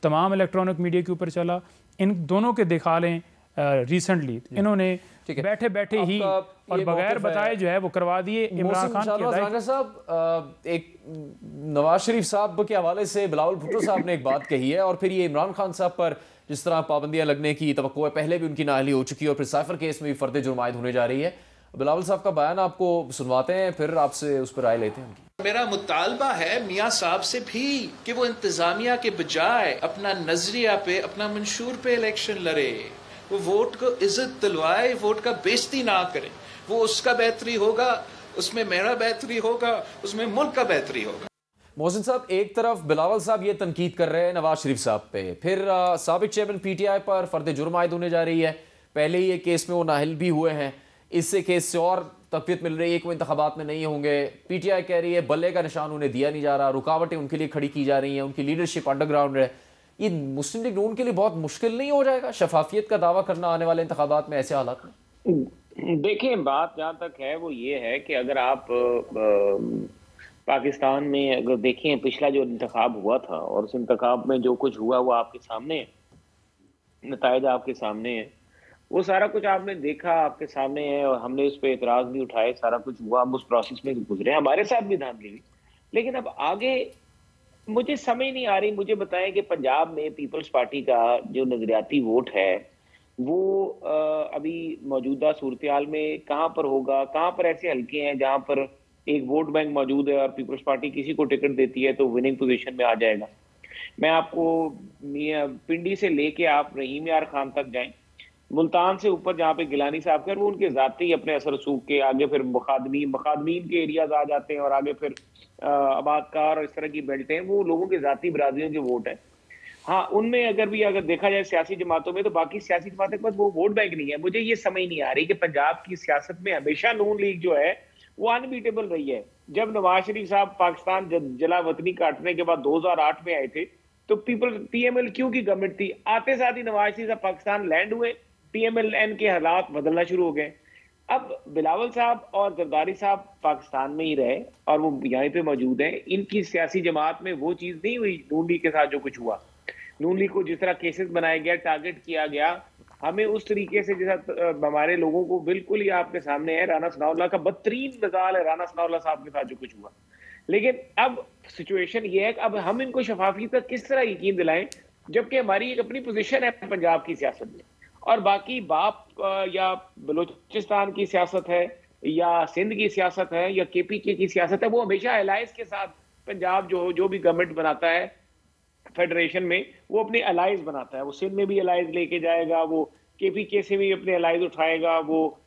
तमाम इलेक्ट्रॉनिक मीडिया के ऊपर चला। इन दोनों के दिखा लें रिसेंटली इन्होंने बैठे बैठे ही और बगैर बताए जो है वो करवा दिए। इमरान खान साहब, एक नवाज शरीफ साहब के हवाले से बिलावल भुट्टो साहब ने एक बात कही है, और फिर ये इमरान खान साहब पर जिस तरह पाबंदियां लगने की तवक्को है, पहले भी उनकी नाअहली हो चुकी है और फिर साइफर केस में भी फर्द जुर्म आयद होने जा रही है। बिलावल साहब का बयान आपको सुनवाते हैं, फिर आपसे उस पर राय लेते हैं। मेरा मुतालबा है मियाँ साहब से भी कि वो इंतजामिया के बजाय अपना नजरिया पे, अपना मंशूर पे इलेक्शन लड़े, वो वोट को इज्जत दिलवाए, वोट का बेइज्जती ना करे। वो उसका बेहतरी होगा, उसमें मेरा बेहतरी होगा, उसमें मुल्क का बेहतरी होगा। मोहसिन साहब, एक तरफ बिलावल साहब ये तनकीद कर रहे हैं नवाज शरीफ साहब पे, फिर साबिक चेयरमैन PTI पर फर्द जुर्म आयद होने जा रही है, पहले ही एक केस में वो नाअहल भी हुए हैं, इससे केस से और तकवीत मिल रही है कि वो इंतखाबात में नहीं होंगे। PTI कह रही है बल्ले का निशान उन्हें दिया नहीं जा रहा, रुकावटें उनके लिए खड़ी की जा रही हैं, उनकी लीडरशिप अंडरग्राउंड है। ये मुस्लिम लीग नून के लिए बहुत मुश्किल नहीं हो जाएगा शफाफियत का दावा करना आने वाले इंतखाबात में ऐसे हालात में? देखिए, बात जहाँ तक है वो ये है कि अगर आप पाकिस्तान में अगर देखें, पिछला जो इंतखाब हुआ था और उस इंतखाब में जो कुछ हुआ वो आपके सामने है, नताइज आपके सामने है। वो सारा कुछ आपने देखा, आपके सामने है, और हमने उस पर एतराज भी उठाए, सारा कुछ हुआ, हम उस प्रोसेस में गुजरे, हमारे साथ भी धांधली हुई। लेकिन अब आगे मुझे समझ नहीं आ रही, मुझे बताएं कि पंजाब में पीपल्स पार्टी का जो नजरियाती वोट है वो अभी मौजूदा सूरत हाल में कहाँ पर होगा, कहाँ पर ऐसे हल्के हैं जहां पर एक वोट बैंक मौजूद है और पीपल्स पार्टी किसी को टिकट देती है तो विनिंग पोजीशन में आ जाएगा। मैं आपको पिंडी से लेके आप रहीम यार खान तक जाएं, मुल्तान से ऊपर जहाँ पे गिलानी साहब कर, वो उनके जाती अपने असर सूख के आगे फिर मखादमीन के एरियाज आ जाते हैं और आगे फिर आबादकार और इस तरह की बेल्ट हैं, वो लोगों के जाती बरादरियों के वोट है। हाँ, उनमें अगर देखा जाए सियासी जमातों में, तो बाकी सियासी जमातों के पास वो वोट बैंक नहीं है। मुझे ये समझ नहीं आ रही कि पंजाब की सियासत में हमेशा नून लीग जो है वो अनबीटेबल रही है। जब नवाज शरीफ साहब पाकिस्तान जला वतनी काटने के बाद 2008 में आए थे तो PMLQ की गवर्नमेंट थी, आते साथ ही नवाज शरीफ साहब पाकिस्तान लैंड हुए, PMLN के हालात बदलना शुरू हो गए। अब बिलावल साहब और जरदारी साहब पाकिस्तान में ही रहे और वो यहाँ पे मौजूद हैं। इनकी सियासी जमात में वो चीज नहीं हुई नून लीग के साथ जो कुछ हुआ। नून लीग को जिस तरह केसेस बनाया गया, टारगेट किया गया, हमें उस तरीके से जैसा हमारे लोगों को बिल्कुल ही आपके सामने है, राना सनाउल्लाह का बदतरीन मिसाल है राना सनाउल्लाह साहब के साथ जो कुछ हुआ। लेकिन अब सिचुएशन ये है कि अब हम इनको शफाफियत का किस तरह यकीन दिलाएं, जबकि हमारी एक अपनी पोजीशन है पंजाब की सियासत में, और बाकी बाप या बलूचिस्तान की सियासत है या सिंध की सियासत है या KPK की सियासत है, वो हमेशा अलायंस के साथ पंजाब जो भी गवर्नमेंट बनाता है फेडरेशन में, वो अपने अलाइज बनाता है। वो सिंध में भी अलाइज लेके जाएगा, वो KPK से भी अपने अलाइज उठाएगा, वो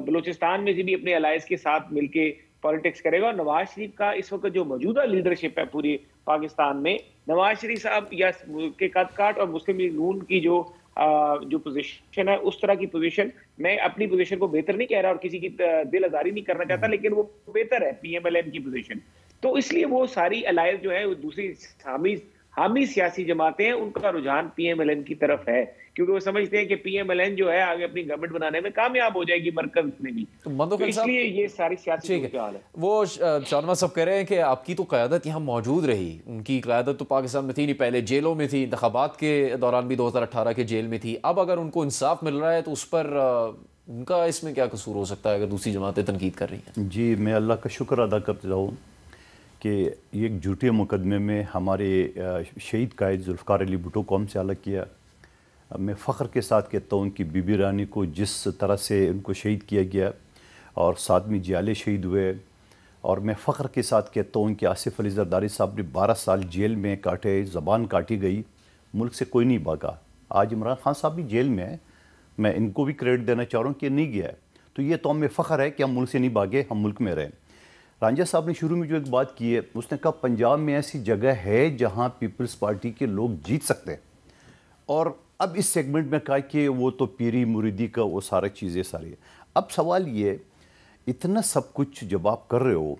बलूचिस्तान में से भी अपने अलाइज के साथ मिलके पॉलिटिक्स करेगा। और नवाज शरीफ का इस वक्त जो मौजूदा लीडरशिप है पूरी पाकिस्तान में, नवाज शरीफ साहब या के कद-काट और मुस्लिम लीग नून की जो पोजीशन है, उस तरह की पोजीशन, मैं अपनी पोजीशन को बेहतर नहीं कह रहा और किसी की दिल आजारी नहीं करना चाहता, लेकिन वो बेहतर है PMLN की पोजीशन। तो इसलिए वो सारी अलायंस जो है, दूसरी हामी सियासी जमातें हैं, उनका रुझान PMLN की तरफ है, क्योंकि वो समझते हैं कि PMLN जो है आगे अपनी गवर्नमेंट बनाने में कामयाब हो जाएगी मरकज में भी। तो इसलिए ये सारी सियासी हाल है। वो शाहनवाज साहब कह रहे हैं कि आपकी तो क़यादत यहाँ मौजूद रही, उनकी क़यादत तो पाकिस्तान में थी नहीं, पहले जेलों में थी, इंतखाबात के दौरान भी 2018 के जेल में थी। अब अगर उनको इंसाफ मिल रहा है तो उस पर उनका इसमें क्या कसूर हो सकता है अगर दूसरी जमातें तनकीद कर रही हैं? जी, मैं अल्लाह का शुक्र अदा करता हूँ कि ये एक झूठे मुकदमे में हमारे शहीद कायद जुल्फ़िकार अली भुट्टो को हमसे अलग किया। मैं फ़ख्र के साथ कहता हूँ कि बीबी रानी को जिस तरह से उनको शहीद किया गया और साथ में जियाले शहीद हुए, और मैं फ़ख्र के साथ कहता हूँ कि आसिफ अली जरदारी साहब ने 12 साल जेल में काटे, ज़बान काटी गई, मुल्क से कोई नहीं भागा। आज इमरान खान साहब भी जेल में है, मैं इनको भी क्रेडिट देना चाह रहा हूँ कि नहीं गया है, तो ये तो हमें फ़ख्र है कि हम मुल्क से नहीं भागे, हम मुल्क में रहें। रांझा साहब ने शुरू में जो एक बात की है, उसने कहा पंजाब में ऐसी जगह है जहां पीपल्स पार्टी के लोग जीत सकते हैं, और अब इस सेगमेंट में कहा कि वो तो पीरी मुरीदी का वो सारी चीज़ें सारी। अब सवाल ये, इतना सब कुछ जब आप कर रहे हो,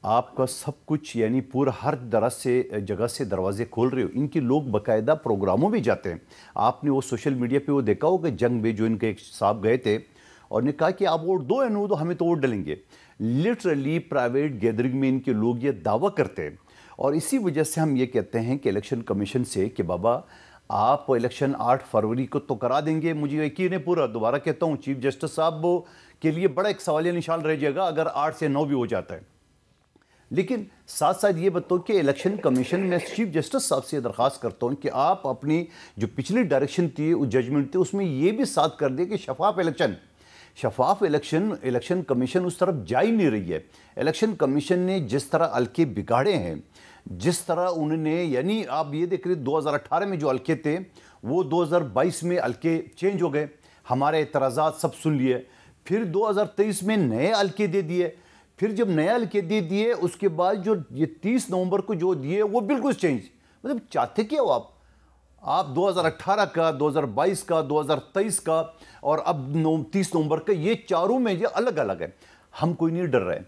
आपका सब कुछ यानी पूरा हर तरह से जगह से दरवाजे खोल रहे हो, इनके लोग बाकायदा प्रोग्रामों में जाते हैं। आपने वो सोशल मीडिया पे वो देखा होगा, जंग में जो इनके एक साहब गए थे और ने कहा कि आप वोट दो या नो दो, हमें तो वोट डलेंगे। लिटरली प्राइवेट गैदरिंग में इनके लोग ये दावा करते हैं, और इसी वजह से हम ये कहते हैं कि इलेक्शन कमीशन से कि बाबा आप इलेक्शन 8 फरवरी को तो करा देंगे। मुझे यकीन है पूरा, दोबारा कहता हूँ, चीफ जस्टिस साहब के लिए बड़ा एक सवालिया निशान रह जाएगा अगर 8 से 9 भी हो जाता है। लेकिन साथ साथ ये बताओ कि इलेक्शन कमीशन में चीफ जस्टिस साहब से दरख्वास्त करता हूँ कि आप अपनी जो पिछली डायरेक्शन थी, जजमेंट थी, उसमें ये भी साथ कर दे कि शफाफ इलेक्शन कमीशन उस तरफ जा ही नहीं रही है। इलेक्शन कमीशन ने जिस तरह हल्के बिगाड़े हैं, जिस तरह उन्होंने, यानी आप ये देख रहे 2018 में जो हल्के थे वो 2022 में हल्के चेंज हो गए, हमारे एतराज़ात सब सुन लिए, फिर 2023 में नए हल्के दे दिए, फिर जब नए हल्के दे दिए उसके बाद जो ये 30 नवंबर को जो दिए वो बिल्कुल चेंज। मतलब चाहते क्या हो आप 2018 का, 2022 का, 2023 का और अब 30 नवंबर का, ये चारों में ये अलग अलग है। हम कोई नहीं डर रहे,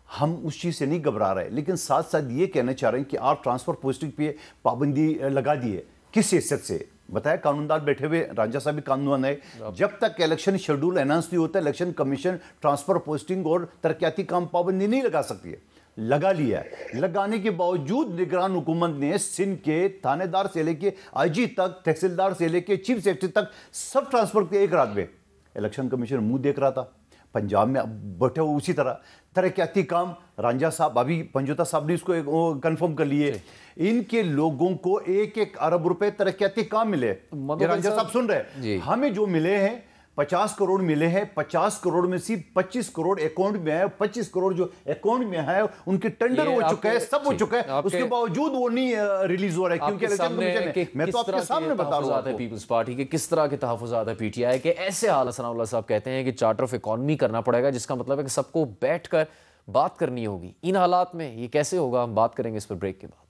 हम उस चीज़ से नहीं घबरा रहे, लेकिन साथ साथ ये कहना चाह रहे हैं कि आप ट्रांसफ़र पोस्टिंग पे पाबंदी लगा दी है, किस हैसियत से? बताया कानूनदार बैठे हुए, राजा साहब भी कानून है, जब तक इलेक्शन शेड्यूल अनाउंस नहीं होता इलेक्शन कमीशन ट्रांसफ़र पोस्टिंग और तरक्याती काम पाबंदी नहीं लगा सकती है। लगा लिया है। लगाने के बावजूद निगरान हुकूमत ने सिंध के थानेदार से लेके आईजी तक, तहसीलदार से लेके चीफ सेक्रेटरी तक सब ट्रांसफर किए एक रात में। इलेक्शन कमीशन मुंह देख रहा था। पंजाब में अब बैठे हुए उसी तरह तरक्याती काम, रांझा साहब, अभी पंजोता साहब ने इसको कंफर्म कर लिए, इनके लोगों को 1-1 अरब रुपए तरक्याती काम मिले। रांझा साहब सुन रहे, हमें जो मिले हैं 50 करोड़ मिले हैं। 50 करोड़ में से 25 करोड़ अकाउंट में है। 25 करोड़ जो अकाउंट में है उनके टेंडर हो चुके हैं, सब हो चुका है, उसके बावजूद वो नहीं रिलीज हो रहा है क्योंकि इलेक्शन कमीशन। मैं तो आपके सामने बता रहा हूं पीपल्स पार्टी के किस तरह के तहफ्फुज़ात है पीटीआई के। ऐसे हाल सनाउल्लाह साहब कहते हैं कि चार्टर ऑफ इकोनॉमी करना पड़ेगा, जिसका मतलब है कि सबको बैठकर बात करनी होगी। इन हालात में ये कैसे होगा, हम बात करेंगे इस पर ब्रेक के बाद।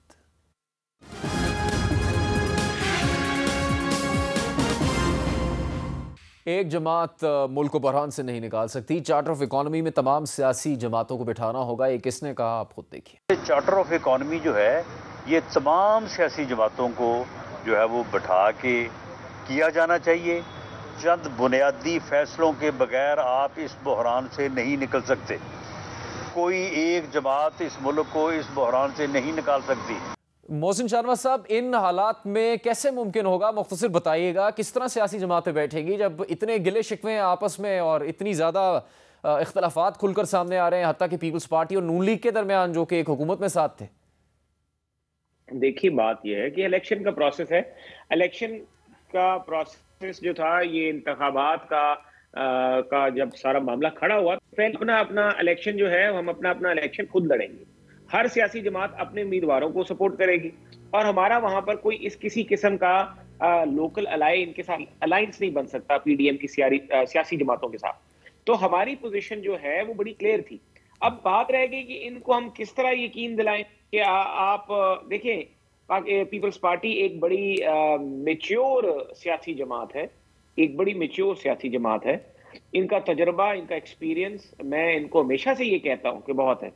एक जमात मुल्क को बहरान से नहीं निकाल सकती। चार्टर ऑफ इकोनॉमी में तमाम सियासी जमातों को बिठाना होगा। ये किसने कहा, आप खुद देखिए। चार्टर ऑफ इकोनॉमी जो है ये तमाम सियासी जमातों को जो है वो बिठा के किया जाना चाहिए। चंद बुनियादी फैसलों के बगैर आप इस बहरान से नहीं निकल सकते। कोई एक जमात इस मुल्क को इस बहरान से नहीं निकाल सकती। मोहसिन शाहनवाज साहब, इन हालात में कैसे मुमकिन होगा, मुख्तसर बताइएगा, किस तरह सियासी जमातें बैठेंगी जब इतने गिले शिकवे हैं आपस में और इतनी ज़्यादा इख्तलाफात खुलकर सामने आ रहे हैं, हत्ता कि पीपल्स पार्टी और नून लीग के दरमियान जो कि एक हुकूमत में साथ थे। देखिए, बात यह है कि इलेक्शन का प्रोसेस है। इलेक्शन का प्रोसेस जो था, ये इंतखाबात का जब सारा मामला खड़ा हुआ, पहले अपना इलेक्शन जो है, हम अपना इलेक्शन खुद लड़ेंगे। हर सियासी जमात अपने उम्मीदवारों को सपोर्ट करेगी और हमारा वहां पर कोई किसी किस्म का लोकल अलाई इनके साथ अलायंस नहीं बन सकता पीडीएम की सियासी जमातों के साथ। तो हमारी पोजीशन जो है वो बड़ी क्लियर थी। अब बात रह गई कि इनको हम किस तरह यकीन दिलाएं कि आप देखें, पीपल्स पार्टी एक बड़ी मैच्योर सियासी जमात है, एक बड़ी मैच्योर सियासी जमात है। इनका तजर्बा, इनका एक्सपीरियंस, मैं इनको हमेशा से ये कहता हूं कि बहुत है।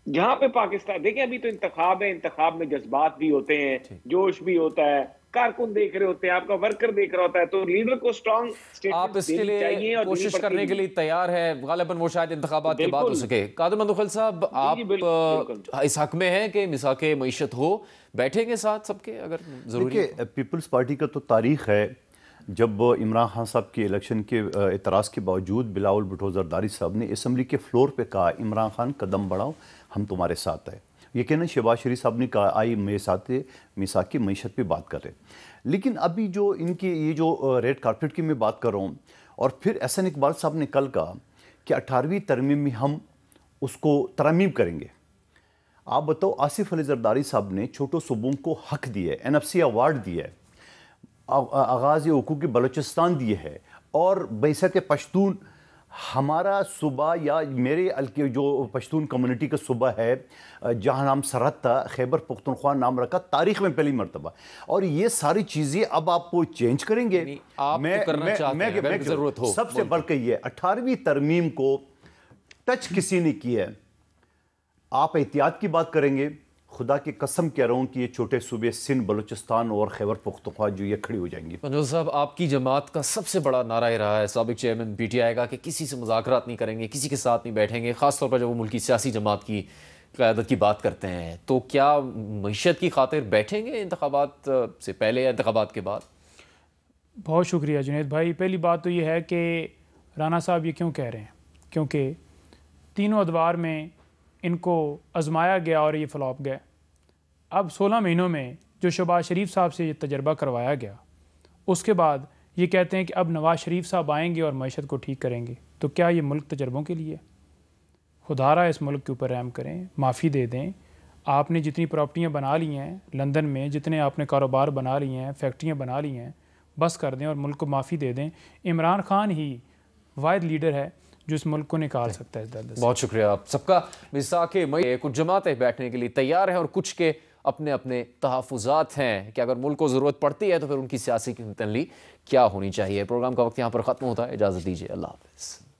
जहां पे पाकिस्तान, देखिए अभी तो इंतखाब है, इंतखाब में जज्बात भी होते हैं, जोश भी होता है, कारकुन देख रहे होते हैं, आपका वर्कर देख रहा होता है, तो लीडर को स्ट्रांग आप इसके लिए कोशिश करने के लिए तैयार है। गालिबन वो शायद इंतखाबात के बाद हो सके। कादिर मंदुखैल साहब, आप इस हक में हैं कि मिसाके मईशत हो, बैठेंगे साथ सबके अगर जरूरी है? पीपल्स पार्टी का तो तारीख है, जब इमरान खान साहब के इलेक्शन के एतराज़ के बावजूद बिलावल भुट्टो जरदारी साहब ने असम्बली के फ्लोर पे कहा, इमरान खान कदम बढ़ाओ, हम तुम्हारे साथ है। यकीनन शहबाज शरीफ साहब ने कहा, आई मेरे साथ मिसाक की मईशत पे बात कर रहे। लेकिन अभी जो इनकी ये जो रेड कारपेट की मैं बात कर रहा हूँ, और फिर एहसन इकबाल साहब ने कल कहा कि 18वीं तरमीम में हम उसको तरमीम करेंगे। आप बताओ, आसिफ अली जरदारी साहब ने छोटो सूबों को हक दिए, NFC अवार्ड दिए, आगाज़ हुकूक बलूचिस्तान दिए है, और बैसत पश्तून हमारा सूबा या मेरे अलके जो पश्तून कम्युनिटी का सूबा है जहाँ नाम सरहद था, खैबर पख्तूनख्वा नाम रखा तारीख में पहली मरतबा। और ये सारी चीज़ें अब आप वो चेंज करेंगे। मैं जरूरत हो, सबसे बढ़कर ये 18वीं तरमीम को टच किसी ने किया है। आप एहतियात की बात करेंगे, खुदा की कसम कह रहा हूँ कि ये छोटे सूबे सिंध, बलूचिस्तान और खैबर पख्तूनख्वा जो ये खड़ी हो जाएंगी। पंजोता साहब, आपकी जमात का सबसे बड़ा नारा ही रहा है, साबिक चेयरमैन पीटीआई का, कि किसी से मुज़ाकरात नहीं करेंगे, किसी के साथ नहीं बैठेंगे, ख़ासतौर पर जब वो मुल्की सियासी जमात की क़यादत की बात करते हैं। तो क्या मईशत की खातिर बैठेंगे इंतखाबात से पहले या इंतखाबात के बाद? बहुत शुक्रिया जुनैद भाई। पहली बात तो ये है कि राना साहब ये क्यों कह रहे हैं, क्योंकि तीनों अदवार में इनको आजमाया गया और ये फ्लॉप गए। अब 16 महीनों में जो शहबाज शरीफ साहब से ये तजर्बा करवाया गया, उसके बाद ये कहते हैं कि अब नवाज़ शरीफ साहब आएंगे और मईशत को ठीक करेंगे। तो क्या ये मुल्क तजर्बों के लिए? खुदारा इस मुल्क के ऊपर रहम करें, माफ़ी दे दें। आपने जितनी प्रॉपर्टियाँ बना ली हैं लंदन में, जितने आपने कारोबार बना लिए हैं, फैक्ट्रियाँ बना ली हैं, बस कर दें और मुल्क को माफ़ी दे दें। इमरान खान ही वाहिद लीडर है जो इस मुल्क को निकाल सकता है इस दलदल से। बहुत शुक्रिया आप सबका। मिसाके मई कुछ जमातें बैठने के लिए तैयार हैं और कुछ के अपने अपने तहफ़्फ़ुज़ात हैं कि अगर मुल्क को ज़रूरत पड़ती है तो फिर उनकी सियासी तनली क्या होनी चाहिए। प्रोग्राम का वक्त यहाँ पर ख़त्म होता है, इजाज़त दीजिए, अल्लाह हाफ़िज़।